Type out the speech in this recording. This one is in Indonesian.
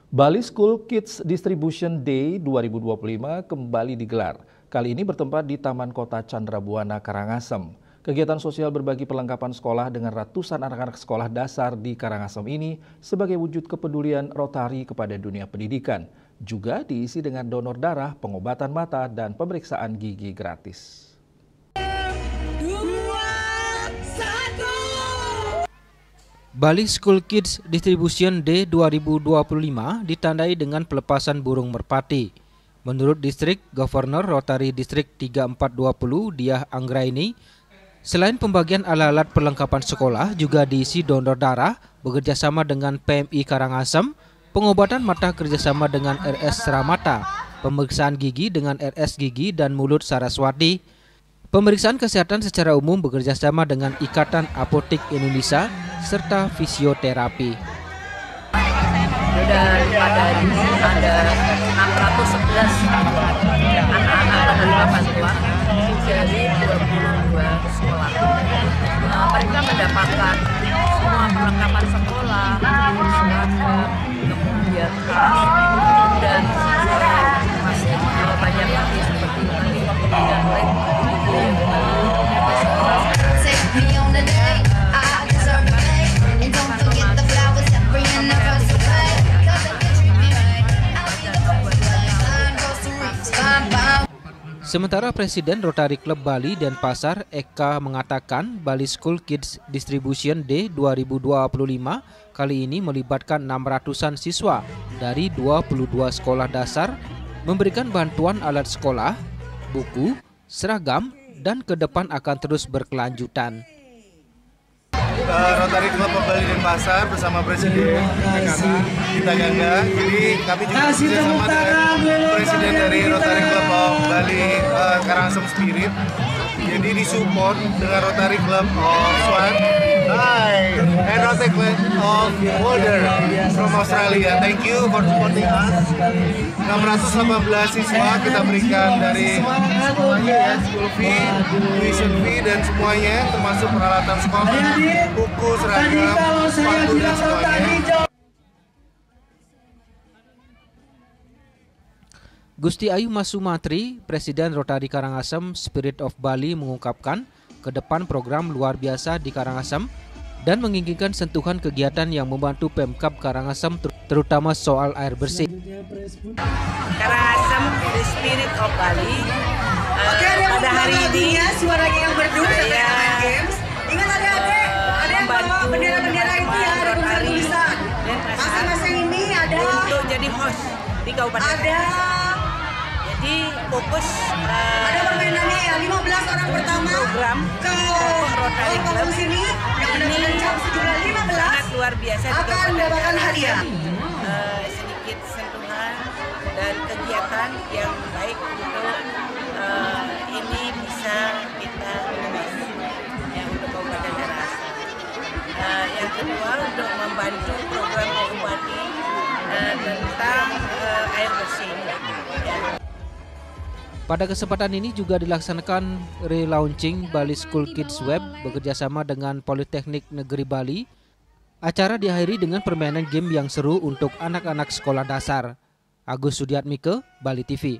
Bali School Kids Distribution Day 2025 kembali digelar. Kali ini bertempat di Taman Kota Candrabuana, Karangasem. Kegiatan sosial berbagi perlengkapan sekolah dengan ratusan anak-anak sekolah dasar di Karangasem ini sebagai wujud kepedulian Rotary kepada dunia pendidikan. Juga diisi dengan donor darah, pengobatan mata, dan pemeriksaan gigi gratis. Bali School Kids Distribution Day 2025 ditandai dengan pelepasan burung merpati. Menurut Distrik Governor Rotary Distrik 3420 Diah Anggraini, selain pembagian alat-alat perlengkapan sekolah juga diisi donor darah bekerjasama dengan PMI Karangasem, pengobatan mata kerjasama dengan RS Seramata, pemeriksaan gigi dengan RS Gigi dan Mulut Saraswati, pemeriksaan kesehatan secara umum bekerjasama dengan Ikatan Apotek Indonesia, serta fisioterapi. Dan pada hari ini ada 611 anak-anak penerima bantuan dari 22 sekolah. Mereka mendapatkan semua perlengkapan sekolah, seragam, kemudian tas, dan masih banyak lagi seperti kemudian lab. Sementara Presiden Rotary Club Bali Denpasar Eka mengatakan Bali School Kids Distribution Day 2025 kali ini melibatkan 600-an siswa dari 22 sekolah dasar memberikan bantuan alat sekolah, buku, seragam, dan ke depan akan terus berkelanjutan. Rotary Club Bali Denpasar bersama Presiden kita Gangga. Jadi kami juga bersama dengan Presiden dari Rotary Club Bali Karangasem Spirit. Jadi disupport dengan Rotary Club of Swan and Rotary Club of Boulder from Australia. Thank you for supporting us. 618 siswa kita berikan dari semuanya ya, school fee, tuition fee, dan semuanya termasuk peralatan sekolah, buku, seragam, sepatu, dan semuanya. Gusti Ayu Masumatri, Presiden Rotary Karangasem Spirit of Bali mengungkapkan ke depan program luar biasa di Karangasem dan menginginkan sentuhan kegiatan yang membantu Pemkab Karangasem terutama soal air bersih. Karangasem the Spirit of Bali. Pada hari ini suaranya yang berdu saya ingat adik-adik, ada yang bawa bendera-bendera itu ya, ada tulisan. Masing-masing ini ada untuk jadi host di kabupaten. Ada. Jadi fokus ada permainannya ya, 15 orang pertama program ke Rotary Club sini yang mendapatkan jam sejumlah 15 sangat luar biasa akan mendapatkan hadiah. Sedikit sentuhan dan kegiatan yang baik untuk ini bisa kita menembus ya, untuk Kabupaten Karangasem. Yang kedua untuk membantu program Bupati tentang air bersih. Ya. Pada kesempatan ini juga dilaksanakan relaunching Bali School Kids Web bekerjasama dengan Politeknik Negeri Bali. Acara diakhiri dengan permainan game yang seru untuk anak-anak sekolah dasar. Agus Sudiatmike, Bali TV.